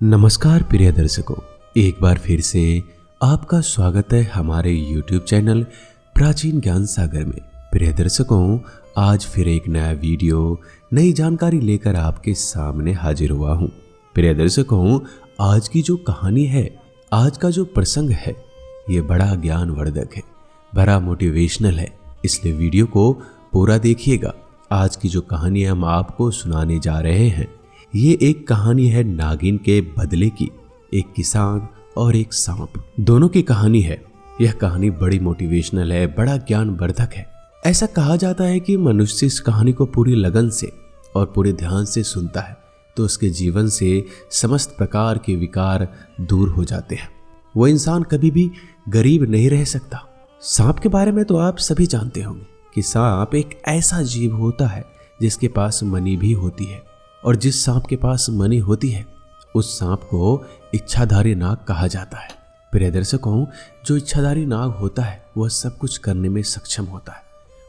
नमस्कार प्रिय दर्शकों, एक बार फिर से आपका स्वागत है हमारे YouTube चैनल प्राचीन ज्ञान सागर में। प्रिय दर्शकों, आज फिर एक नया वीडियो, नई जानकारी लेकर आपके सामने हाजिर हुआ हूँ। प्रिय दर्शकों, आज की जो कहानी है, आज का जो प्रसंग है, ये बड़ा ज्ञानवर्धक है, बड़ा मोटिवेशनल है, इसलिए वीडियो को पूरा देखिएगा। आज की जो कहानी हम आपको सुनाने जा रहे हैं, ये एक कहानी है नागिन के बदले की। एक किसान और एक सांप, दोनों की कहानी है। यह कहानी बड़ी मोटिवेशनल है, बड़ा ज्ञानवर्धक है। ऐसा कहा जाता है कि मनुष्य इस कहानी को पूरी लगन से और पूरे ध्यान से सुनता है तो उसके जीवन से समस्त प्रकार के विकार दूर हो जाते हैं। वो इंसान कभी भी गरीब नहीं रह सकता। सांप के बारे में तो आप सभी जानते होंगे कि सांप एक ऐसा जीव होता है जिसके पास मनी भी होती है, और जिस सांप के पास मनी होती है उस सांप को इच्छाधारी नाग कहा जाता है। प्रिय दर्शकों, जो इच्छाधारी नाग होता है वह सब कुछ करने में सक्षम होता है।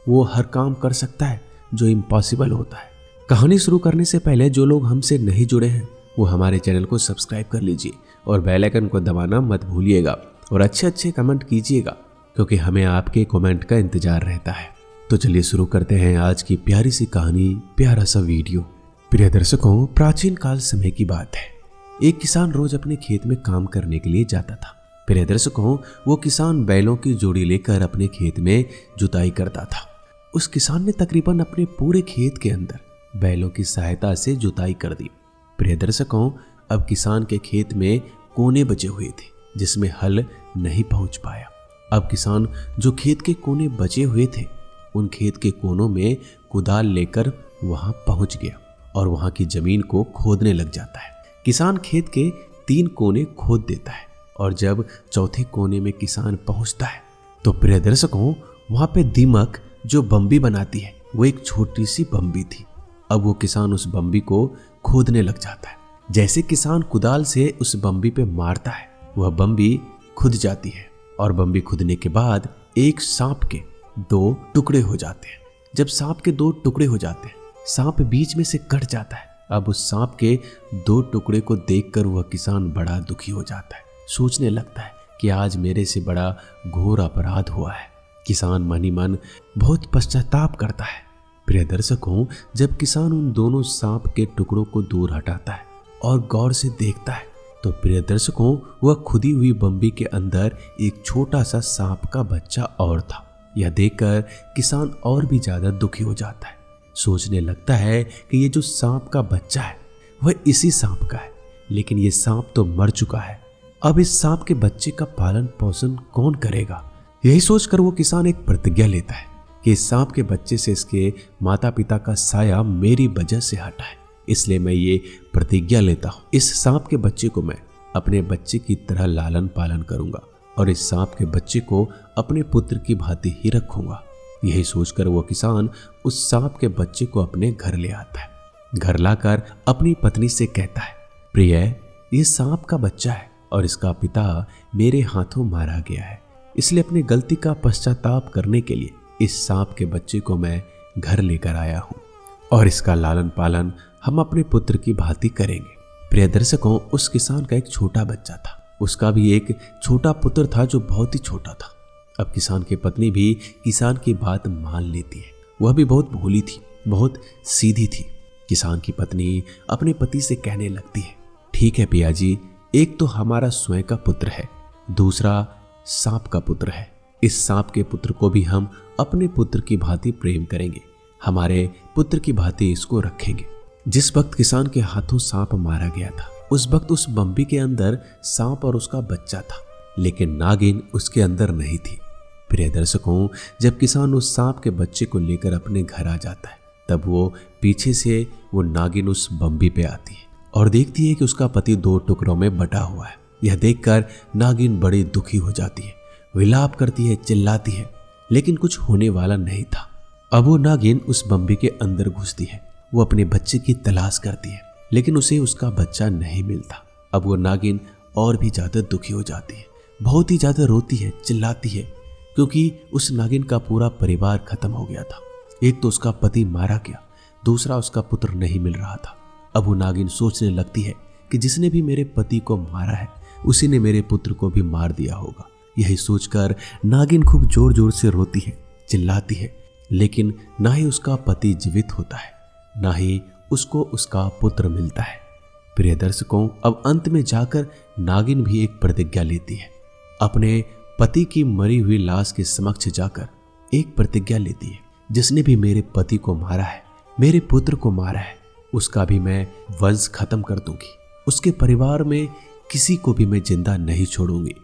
वो हर काम कर सकता है जो इम्पॉसिबल होता है। कहानी शुरू करने से पहले जो लोग हमसे नहीं जुड़े हैं वो हमारे चैनल को सब्सक्राइब कर लीजिए और बेल आइकन को दबाना मत भूलिएगा, और अच्छे कमेंट कीजिएगा क्योंकि हमें आपके कमेंट का इंतजार रहता है। तो चलिए शुरू करते हैं आज की प्यारी सी कहानी, प्यारा सा वीडियो। प्रिय दर्शकों, प्राचीन काल समय की बात है। एक किसान रोज अपने खेत में काम करने के लिए जाता था। प्रिय दर्शकों, वो किसान बैलों की जोड़ी लेकर अपने खेत में जुताई करता था। उस किसान ने तकरीबन अपने पूरे खेत के अंदर बैलों की सहायता से जुताई कर दी। प्रिय दर्शकों, अब किसान के खेत में कोने बचे हुए थे जिसमें हल नहीं पहुंच पाया। अब किसान जो खेत के कोने बचे हुए थे उन खेत के कोनों में कुदाल लेकर वहां पहुंच गया और वहां की जमीन को खोदने लग जाता है। किसान खेत के 3 कोने खोद देता है और जब चौथे कोने में किसान पहुंचता है तो प्रिय दर्शकों, वहां पे दीमक जो बम्बी बनाती है वो एक छोटी सी बम्बी थी। अब वो किसान उस बम्बी को खोदने लग जाता है। जैसे किसान कुदाल से उस बम्बी पे मारता है वह बम्बी खुद जाती है, और बम्बी खुदने के बाद एक सांप के 2 टुकड़े हो जाते हैं। जब सांप के 2 टुकड़े हो जाते हैं, सांप बीच में से कट जाता है। अब उस सांप के 2 टुकड़े को देखकर वह किसान बड़ा दुखी हो जाता है। सोचने लगता है कि आज मेरे से बड़ा घोर अपराध हुआ है। किसान मन ही मन बहुत पश्चाताप करता है। प्रिय दर्शकों, जब किसान उन दोनों सांप के टुकड़ों को दूर हटाता है और गौर से देखता है तो प्रिय दर्शकों, वह खुदी हुई बम्बी के अंदर एक छोटा सा सांप का बच्चा और था। यह देखकर किसान और भी ज्यादा दुखी हो जाता है। सोचने लगता है कि ये जो सांप का बच्चा है वह इसी सांप का है, लेकिन ये सांप तो मर चुका है। अब इस सांप के बच्चे का पालन पोषण कौन करेगा? यही सोचकर वो किसान एक प्रतिज्ञा लेता है कि इस सांप के बच्चे से इसके माता पिता का साया मेरी वजह से हटा है, इसलिए मैं ये प्रतिज्ञा लेता हूँ, इस सांप के बच्चे को मैं अपने बच्चे की तरह लालन पालन करूंगा और इस सांप के बच्चे को अपने पुत्र की भांति ही रखूंगा। यही सोचकर वो किसान उस सांप के बच्चे को अपने घर ले आता है। घर लाकर अपनी पत्नी से कहता है, प्रिय, ये सांप का बच्चा है और इसका पिता मेरे हाथों मारा गया है, इसलिए अपनी गलती का पश्चाताप करने के लिए इस सांप के बच्चे को मैं घर लेकर आया हूँ और इसका लालन पालन हम अपने पुत्र की भांति करेंगे। प्रिय दर्शकों, उस किसान का एक छोटा बच्चा था। उसका भी एक छोटा पुत्र था जो बहुत ही छोटा था। अब किसान की पत्नी भी किसान की बात मान लेती है। वह भी बहुत भोली थी, बहुत सीधी थी। किसान की पत्नी अपने पति से कहने लगती है, ठीक है पिया जी, एक तो हमारा स्वयं का पुत्र है, दूसरा सांप का पुत्र है। इस सांप के पुत्र को भी हम अपने पुत्र की भांति प्रेम करेंगे, हमारे पुत्र की भांति इसको रखेंगे। जिस वक्त किसान के हाथों सांप मारा गया था उस वक्त उस बम्बी के अंदर सांप और उसका बच्चा था, लेकिन नागिन उसके अंदर नहीं थी। प्रिय दर्शकों, जब किसान उस सांप के बच्चे को लेकर अपने घर आ जाता है तब वो पीछे से वो नागिन उस बम्बी पे आती है और देखती है कि उसका पति 2 टुकड़ों में बटा हुआ है। यह देखकर नागिन बड़ी दुखी हो जाती है, विलाप करती है, चिल्लाती है, लेकिन कुछ होने वाला नहीं था। अब वो नागिन उस बम्बी के अंदर घुसती है। वो अपने बच्चे की तलाश करती है, लेकिन उसे उसका बच्चा नहीं मिलता। अब वो नागिन और भी ज्यादा दुखी हो जाती है, बहुत ही ज्यादा रोती है, चिल्लाती है, क्योंकि उस नागिन का पूरा परिवार खत्म हो गया था। एक तो उसका पति मारा गया, दूसरा उसका पुत्र नहीं मिल रहा था। अब वो नागिन सोचने लगती है कि जिसने भी मेरे पति को मारा है उसी ने मेरे पुत्र को भी मार दिया होगा। यही सोचकर नागिन खूब जोर जोर से रोती है, चिल्लाती है, लेकिन ना ही उसका पति जीवित होता है, ना ही उसको उसका पुत्र मिलता है। प्रिय दर्शकों, अब अंत में जाकर नागिन भी एक प्रतिज्ञा लेती है। अपने पति की मरी हुई लाश के समक्ष जाकर एक प्रतिज्ञा लेती है, जिसने भी मेरे पति को मारा है, मेरे पुत्र को मारा है, उसका भी मैं वंश खत्म कर दूंगी, उसके परिवार में किसी को भी मैं जिंदा नहीं छोड़ूंगी।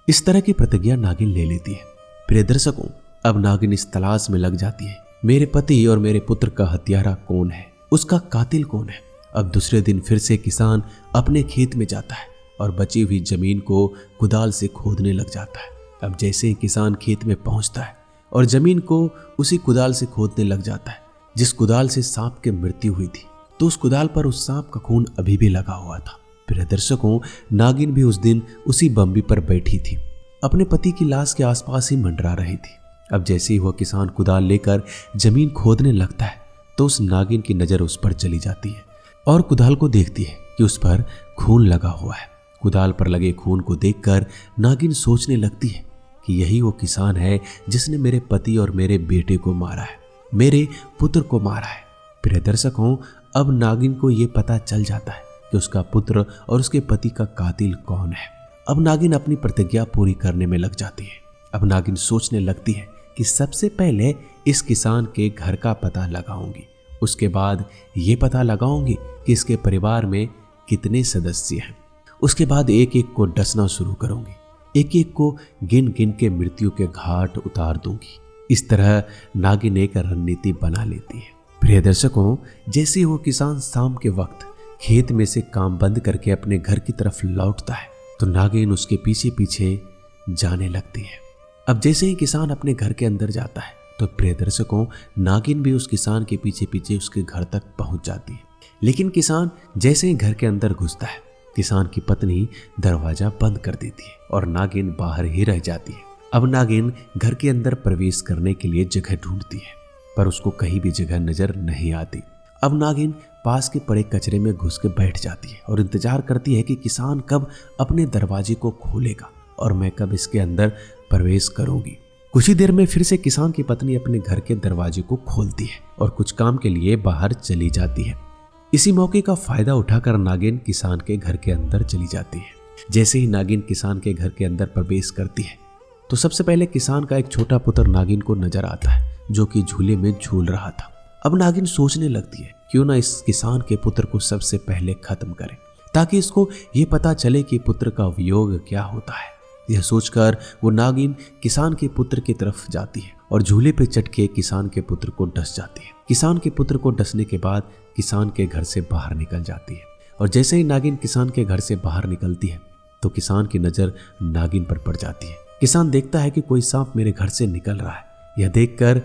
इस तरह की प्रतिज्ञा नागिन ले लेती है। प्रिय दर्शकों, अब नागिन इस तलाश में लग जाती है, मेरे पति और मेरे पुत्र का हत्यारा कौन है, उसका कातिल कौन है। अब दूसरे दिन फिर से किसान अपने खेत में जाता है और बची हुई जमीन को कुदाल से खोदने लग जाता है। अब जैसे ही किसान खेत में पहुंचता है और जमीन को उसी कुदाल से खोदने लग जाता है जिस कुदाल से सांप की मृत्यु हुई थी, तो उस कुदाल पर उस सांप का खून अभी भी लगा हुआ था। प्रिय दर्शकों, नागिन भी उस दिन उसी बम्बी पर बैठी थी, अपने पति की लाश के आसपास ही मंडरा रही थी। अब जैसे ही वह किसान कुदाल लेकर जमीन खोदने लगता है तो उस नागिन की नजर उस पर चली जाती है और कुदाल को देखती है कि उस पर खून लगा हुआ है। कुदाल पर लगे खून को देखकर नागिन सोचने लगती है कि यही वो किसान है जिसने मेरे पति और मेरे बेटे को मारा है, मेरे पुत्र को मारा है। प्रिय दर्शकों, अब नागिन को ये पता चल जाता है कि उसका पुत्र और उसके पति का कातिल कौन है। अब नागिन अपनी प्रतिज्ञा पूरी करने में लग जाती है। अब नागिन सोचने लगती है कि सबसे पहले इस किसान के घर का पता लगाऊंगी, उसके बाद ये पता लगाऊंगी कि इसके परिवार में कितने सदस्य हैं, उसके बाद एक एक को डसना शुरू करूंगी, एक एक को गिन गिन के मृत्यु के घाट उतार दूंगी। इस तरह नागिन एक रणनीति बना लेती है। प्रिय दर्शकों, जैसे वो किसान शाम के वक्त खेत में से काम बंद करके अपने घर की तरफ लौटता है तो नागिन उसके पीछे पीछे जाने लगती है। अब जैसे ही किसान अपने घर के अंदर जाता है तो प्रिय दर्शकों, नागिन भी उस किसान के पीछे पीछे उसके घर तक पहुंच जाती है। लेकिन किसान जैसे ही घर के अंदर घुसता है, किसान की पत्नी दरवाजा बंद कर देती है और नागिन बाहर ही रह जाती है। अब नागिन घर के अंदर प्रवेश करने के लिए जगह ढूंढती है, पर उसको कहीं भी जगह नजर नहीं आती। अब नागिन पास के पड़े कचरे में घुस के बैठ जाती है और इंतजार करती है कि किसान कब अपने दरवाजे को खोलेगा और मैं कब इसके अंदर प्रवेश करूंगी। कुछ ही देर में फिर से किसान की पत्नी अपने घर के दरवाजे को खोलती है और कुछ काम के लिए बाहर चली जाती है। इसी मौके का फायदा उठाकर नागिन किसान के घर के अंदर चली जाती है। जैसे ही नागिन किसान के घर के अंदर प्रवेश करती है तो सबसे पहले किसान का एक छोटा पुत्र नागिन को नजर आता है, जो कि झूले में झूल रहा था। अब नागिन सोचने लगती है क्यों ना इस किसान के पुत्र को सबसे पहले खत्म करें, ताकि इसको ये पता चले कि पुत्र का वियोग क्या होता है। यह सोचकर वो नागिन किसान के पुत्र की तरफ जाती है और झूले पे चढ़ के किसान के पुत्र को डस जाती है। किसान के पुत्र को डसने के बाद किसान के घर से बाहर निकल जाती है और जैसे ही नागिन किसान के घर से बाहर निकलती है तो किसान की नजर नागिन पर पड़ जाती है। किसान देखता है कि कोई सांप मेरे घर से निकल रहा है। यह देखकर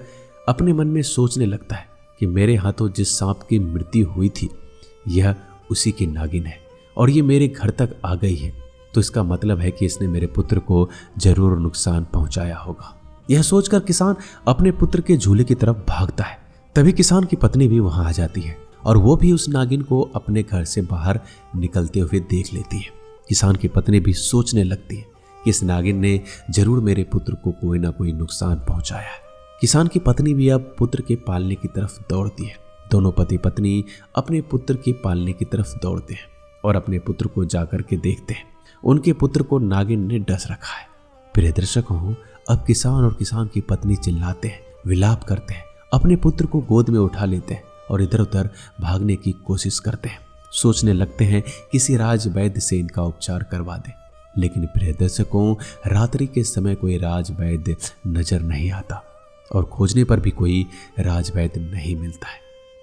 अपने मन में सोचने लगता है कि मेरे हाथों जिस सांप की मृत्यु हुई थी यह उसी की नागिन है और ये मेरे घर तक आ गई है, तो इसका मतलब है कि इसने मेरे पुत्र को जरूर नुकसान पहुंचाया होगा। यह सोचकर किसान अपने पुत्र के झूले की तरफ भागता है। तभी किसान की पत्नी भी वहां आ जाती है और वो भी उस नागिन को अपने घर से बाहर निकलते हुए देख लेती है। किसान की पत्नी भी सोचने लगती है कि इस नागिन ने जरूर मेरे पुत्र को कोई ना कोई नुकसान पहुंचाया है। किसान की पत्नी भी अब पुत्र के पालने की तरफ दौड़ती है। दोनों पति पत्नी अपने पुत्र के पालने की तरफ दौड़ते हैं और अपने पुत्र को जाकर के देखते हैं। उनके पुत्र को नागिन ने डस रखा है। प्रिय दर्शकों, अब किसान और किसान की पत्नी चिल्लाते हैं, विलाप करते हैं, अपने पुत्र को गोद में उठा लेते हैं और इधर उधर भागने की कोशिश करते हैं। सोचने लगते हैं किसी राज वैद्य से इनका उपचार करवा दें। लेकिन प्रिय दर्शकों, रात्रि के समय कोई राज वैद्य नजर नहीं आता और खोजने पर भी कोई राज वैद्य नहीं मिलता है।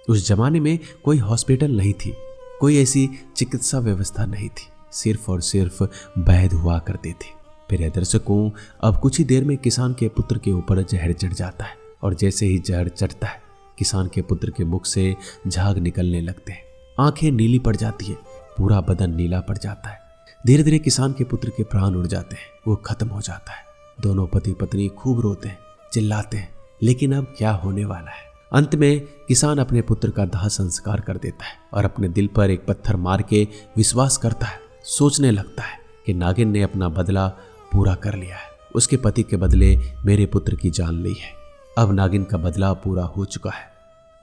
उस जमाने में कोई हॉस्पिटल नहीं थी, कोई ऐसी चिकित्सा व्यवस्था नहीं थी, सिर्फ और सिर्फ वैद्य हुआ करते थे। प्रिय दर्शकों, अब कुछ ही देर में किसान के पुत्र के ऊपर जहर चढ़ जाता है और जैसे ही जहर चढ़ता है किसान के पुत्र के मुख से झाग निकलने लगते हैं, आंखें नीली पड़ जाती है, पूरा बदन नीला पड़ जाता है। धीरे धीरे किसान के पुत्र के प्राण उड़ जाते हैं, वो खत्म हो जाता है। दोनों पति पत्नी खूब रोते हैं, चिल्लाते हैं, लेकिन अब क्या होने वाला है। अंत में किसान अपने पुत्र का दाह संस्कार कर देता है और अपने दिल पर एक पत्थर मार के विश्वास करता है, सोचने लगता है कि नागिन ने अपना बदला पूरा कर लिया है। उसके पति के बदले मेरे पुत्र की जान ली है। अब नागिन का बदला पूरा हो चुका है।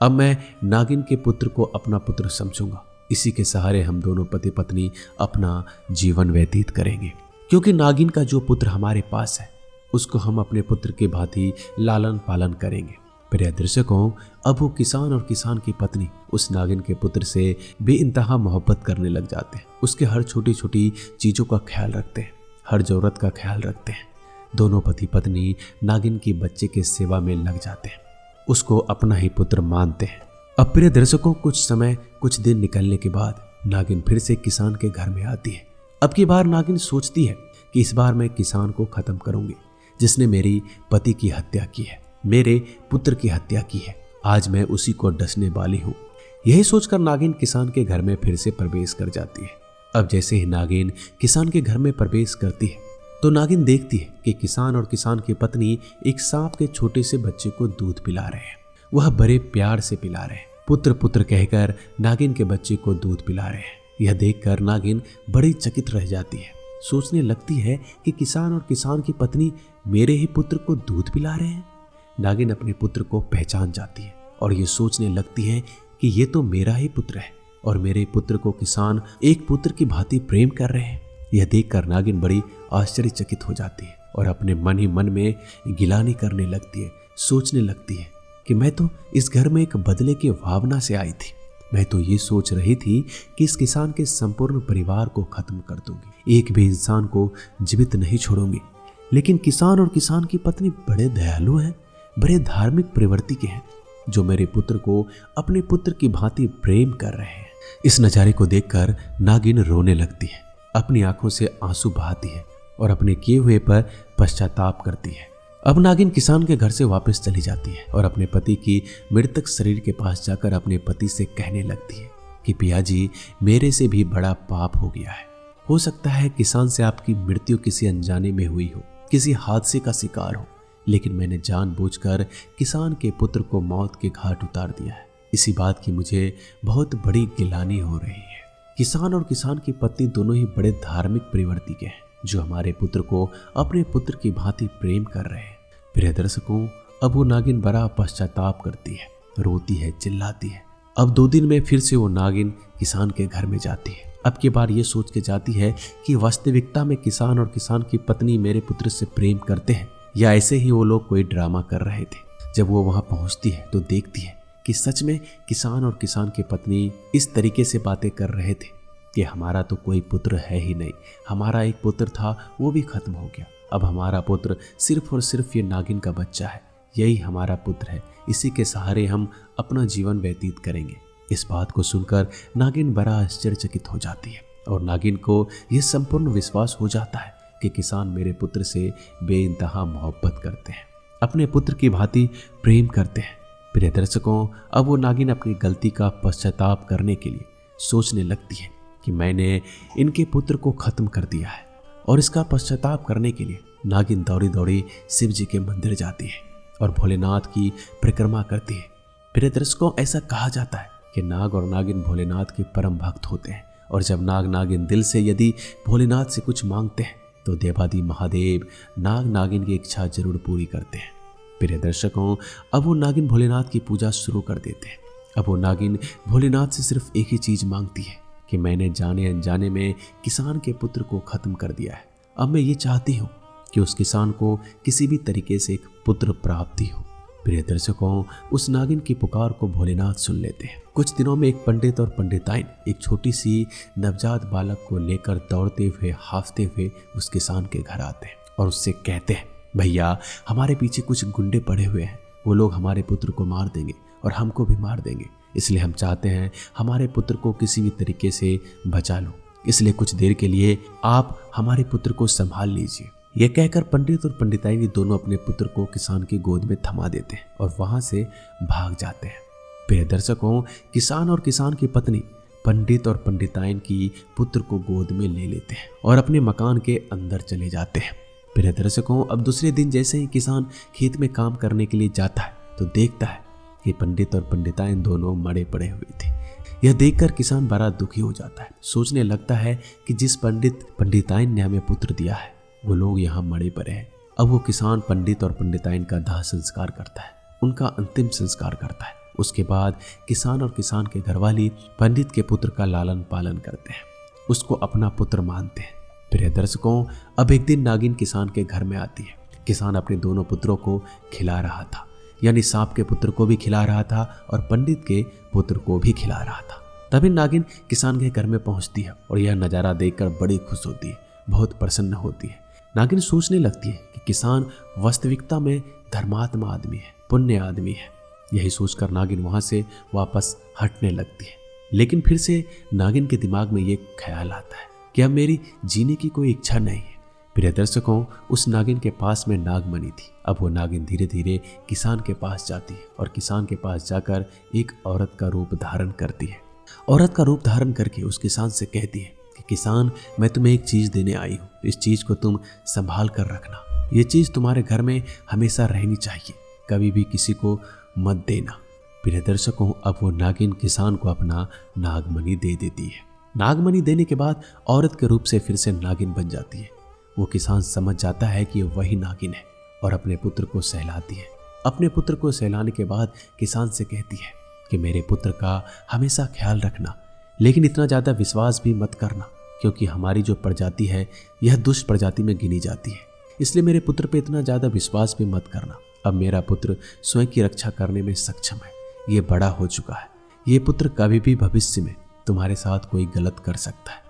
अब मैं नागिन के पुत्र को अपना पुत्र समझूंगा। इसी के सहारे हम दोनों पति पत्नी अपना जीवन व्यतीत करेंगे, क्योंकि नागिन का जो पुत्र हमारे पास है उसको हम अपने पुत्र की भांति लालन पालन करेंगे। प्रिय दर्शकों, अब वो किसान और किसान की पत्नी उस नागिन के पुत्र से बेइंतहा मोहब्बत करने लग जाते हैं। उसके हर छोटी छोटी चीज़ों का ख्याल रखते हैं, हर जरूरत का ख्याल रखते हैं। दोनों पति पत्नी नागिन की बच्चे के सेवा में लग जाते हैं, उसको अपना ही पुत्र मानते हैं। अब प्रिय दर्शकों, कुछ दिन निकलने के बाद नागिन फिर से किसान के घर में आती है। अब की बार नागिन सोचती है कि इस बार मैं किसान को खत्म करूंगी, जिसने मेरी पति की हत्या की है, मेरे पुत्र की हत्या की है। आज मैं उसी को डसने वाली हूँ। यही सोचकर नागिन किसान के घर में फिर से प्रवेश कर जाती है। अब जैसे ही नागिन किसान के घर में प्रवेश करती है तो नागिन देखती है कि किसान और किसान की पत्नी एक सांप के छोटे से बच्चे को दूध पिला रहे हैं। वह बड़े प्यार से पिला रहे हैं, पुत्र पुत्र कहकर नागिन के बच्चे को दूध पिला रहे हैं। यह देखकर नागिन बड़ी चकित रह जाती है। सोचने लगती है कि किसान और किसान की पत्नी मेरे ही पुत्र को दूध पिला रहे हैं। नागिन अपने पुत्र को पहचान जाती है और ये सोचने लगती है कि ये तो मेरा ही पुत्र है और मेरे पुत्र को किसान एक पुत्र की भांति प्रेम कर रहे हैं। यह देखकर नागिन बड़ी आश्चर्यचकित हो जाती है और अपने मन ही मन में गिलानी करने लगती है। सोचने लगती है कि मैं तो इस घर में एक बदले की भावना से आई थी। मैं तो ये सोच रही थी कि इस किसान के संपूर्ण परिवार को खत्म कर दूंगी, एक भी इंसान को जीवित नहीं छोड़ूंगी। लेकिन किसान और किसान की पत्नी बड़े दयालु हैं, बड़े धार्मिक प्रवृत्ति के हैं, जो मेरे पुत्र को अपने पुत्र की भांति प्रेम कर रहे हैं। इस नजारे को देखकर नागिन रोने लगती है, अपनी आंखों से आंसू बहाती है और अपने किए हुए पर पश्चाताप करती है। अब नागिन किसान के घर से वापस चली जाती है और अपने पति की मृतक शरीर के पास जाकर अपने पति से कहने लगती है कि पिया जी, मेरे से भी बड़ा पाप हो गया है। हो सकता है किसान से आपकी मृत्यु किसी अनजाने में हुई हो, किसी हादसे का शिकार हो, लेकिन मैंने जानबूझकर किसान के पुत्र को मौत के घाट उतार दिया है। इसी बात की मुझे बहुत बड़ी गिलानी हो रही है। किसान और किसान की पत्नी दोनों ही बड़े धार्मिक प्रवृत्ति के हैं, जो हमारे पुत्र को अपने पुत्र की भांति प्रेम कर रहे हैं। प्रिय दर्शकों, अब वो नागिन बड़ा पश्चाताप करती है, रोती है, चिल्लाती है। अब 2 दिन में फिर से वो नागिन किसान के घर में जाती है। अब की बार ये सोच के जाती है कि वास्तविकता में किसान और किसान की पत्नी मेरे पुत्र से प्रेम करते हैं या ऐसे ही वो लोग कोई ड्रामा कर रहे थे। जब वो वहां पहुंचती है तो देखती है कि सच में किसान और किसान की पत्नी इस तरीके से बातें कर रहे थे कि हमारा तो कोई पुत्र है ही नहीं, हमारा एक पुत्र था वो भी खत्म हो गया, अब हमारा पुत्र सिर्फ और सिर्फ ये नागिन का बच्चा है, यही हमारा पुत्र है, इसी के सहारे हम अपना जीवन व्यतीत करेंगे। इस बात को सुनकर नागिन बड़ा आश्चर्यचकित हो जाती है और नागिन को यह संपूर्ण विश्वास हो जाता है कि किसान मेरे पुत्र से बेइंतहा मोहब्बत करते हैं, अपने पुत्र की भांति प्रेम करते हैं। प्रिय दर्शकों, अब वो नागिन अपनी गलती का पश्चाताप करने के लिए सोचने लगती है कि मैंने इनके पुत्र को खत्म कर दिया है, और इसका पश्चाताप करने के लिए नागिन दौड़ी दौड़ी शिव जी के मंदिर जाती है और भोलेनाथ की परिक्रमा करती है। प्रिय दर्शकों, ऐसा कहा जाता है कि नाग और नागिन भोलेनाथ के परम भक्त होते हैं, और जब नाग नागिन दिल से यदि भोलेनाथ से कुछ मांगते हैं तो देवादी महादेव नाग नागिन की इच्छा जरूर पूरी करते हैं। प्रिय दर्शकों, अब वो नागिन भोलेनाथ की पूजा शुरू कर देते हैं। अब वो नागिन भोलेनाथ से सिर्फ एक ही चीज मांगती है कि मैंने जाने अनजाने में किसान के पुत्र को खत्म कर दिया है। अब मैं ये चाहती हूँ कि उस किसान को किसी भी तरीके से एक पुत्र प्राप्ति हो। प्रिय दर्शकों, उस नागिन की पुकार को भोलेनाथ सुन लेते हैं। कुछ दिनों में एक पंडित और पंडिताइन एक छोटी सी नवजात बालक को लेकर दौड़ते हुए हाफते हुए उस किसान के घर आते हैं और उससे कहते हैं, भैया हमारे पीछे कुछ गुंडे पड़े हुए हैं, वो लोग हमारे पुत्र को मार देंगे और हमको भी मार देंगे, इसलिए हम चाहते हैं हमारे पुत्र को किसी भी तरीके से बचा लो, इसलिए कुछ देर के लिए आप हमारे पुत्र को संभाल लीजिए। यह कहकर पंडित और पंडिताइन दोनों अपने पुत्र को किसान की गोद में थमा देते हैं और वहां से भाग जाते हैं। प्रिय दर्शकों, किसान और किसान की पत्नी पंडित और पंडिताइन की पुत्र को गोद में ले लेते हैं और अपने मकान के अंदर चले जाते हैं। प्रिय दर्शकों, अब दूसरे दिन जैसे ही किसान खेत में काम करने के लिए जाता है तो देखता है कि पंडित और पंडिताइन दोनों मरे पड़े हुए थे। यह देखकर किसान बड़ा दुखी हो जाता है। सोचने लगता है कि जिस पंडित पंडिताइन ने हमें पुत्र दिया है वो लोग यहाँ मरे पड़े हैं। अब वो किसान पंडित और पंडिताइन का दाह संस्कार करता है, उनका अंतिम संस्कार करता है। उसके बाद किसान और किसान के घरवाली पंडित के पुत्र का लालन पालन करते हैं, उसको अपना पुत्र मानते हैं। प्रिय दर्शकों, अब एक दिन नागिन किसान के घर में आती है। किसान अपने दोनों पुत्रों को खिला रहा था, यानी सांप के पुत्र को भी खिला रहा था और पंडित के पुत्र को भी खिला रहा था। तभी नागिन किसान के घर में पहुंचती है और यह नज़ारा देखकर बड़ी खुश होती है, बहुत प्रसन्न होती है। नागिन सोचने लगती है कि किसान वास्तविकता में धर्मात्मा आदमी है, पुण्य आदमी है। यही सोचकर नागिन वहां से वापस हटने लगती है। लेकिन फिर से नागिन के दिमाग में ये ख्याल आता है कि अब मेरी जीने की कोई इच्छा नहीं है। प्रिय दर्शकों, उस नागिन के पास में नागमणि थी। अब वो नागिन धीरे धीरे किसान के पास जाती है और किसान के पास जाकर एक औरत का रूप धारण करती है। औरत का रूप धारण करके उस किसान से कहती है कि किसान, मैं तुम्हें एक चीज़ देने आई हूँ, इस चीज़ को तुम संभाल कर रखना। ये चीज़ तुम्हारे घर में हमेशा रहनी चाहिए, कभी भी किसी को मत देना। प्रिय दर्शकों, अब वो नागिन किसान को अपना नागमणि दे देती है। नागमणि देने के बाद औरत के रूप से फिर से नागिन बन जाती है। वो किसान समझ जाता है कि वही नागिन है और अपने पुत्र को सहलाती है। अपने पुत्र को सहलाने के बाद किसान से कहती है कि मेरे पुत्र का हमेशा ख्याल रखना, लेकिन इतना ज़्यादा विश्वास भी मत करना, क्योंकि हमारी जो प्रजाति है यह दुष्ट प्रजाति में गिनी जाती है। इसलिए मेरे पुत्र पे इतना ज़्यादा विश्वास भी मत करना। अब मेरा पुत्र स्वयं की रक्षा करने में सक्षम है, ये बड़ा हो चुका है। ये पुत्र कभी भी भविष्य में तुम्हारे साथ कोई गलत कर सकता है,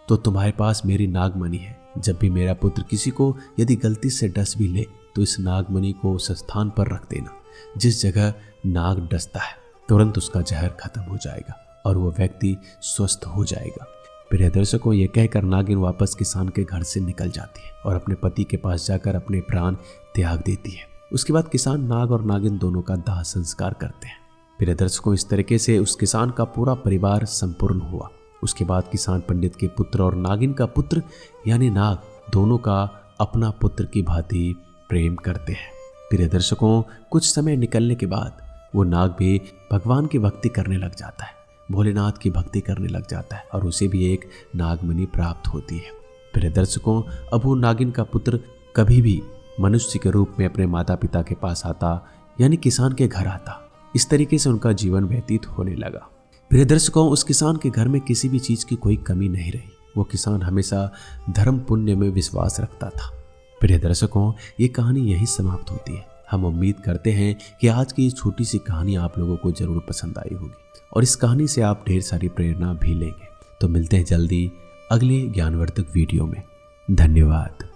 तो तुम्हारे पास मेरी नागमणि है। जब भी मेरा पुत्र किसी को यदि गलती से डस भी ले तो इस नागमणि को उस स्थान पर रख देना जिस जगह नाग डसता है। तुरंत उसका जहर खत्म हो जाएगा और वो व्यक्ति स्वस्थ हो जाएगा। प्रिय दर्शकों, ये कहकर नागिन वापस किसान के घर से निकल जाती है और अपने पति के पास जाकर अपने प्राण त्याग देती है। उसके बाद किसान नाग और नागिन दोनों का दाह संस्कार करते हैं। प्रिय दर्शकों, इस तरीके से उस किसान का पूरा परिवार संपूर्ण हुआ। उसके बाद किसान पंडित के पुत्र और नागिन का पुत्र यानी नाग दोनों का अपना पुत्र की भांति प्रेम करते हैं। प्रिय दर्शकों, कुछ समय निकलने के बाद वो नाग भी भगवान की भक्ति करने लग जाता है, भोलेनाथ की भक्ति करने लग जाता है और उसे भी एक नागमणि प्राप्त होती है। प्रिय दर्शकों, अब वो नागिन का पुत्र कभी भी मनुष्य के रूप में अपने माता पिता के पास आता, यानी किसान के घर आता। इस तरीके से उनका जीवन व्यतीत होने लगा। प्रिय दर्शकों, उस किसान के घर में किसी भी चीज़ की कोई कमी नहीं रही। वो किसान हमेशा धर्म पुण्य में विश्वास रखता था। प्रिय दर्शकों, ये कहानी यही समाप्त होती है। हम उम्मीद करते हैं कि आज की ये छोटी सी कहानी आप लोगों को जरूर पसंद आई होगी और इस कहानी से आप ढेर सारी प्रेरणा भी लेंगे। तो मिलते हैं जल्दी अगले ज्ञानवर्धक वीडियो में। धन्यवाद।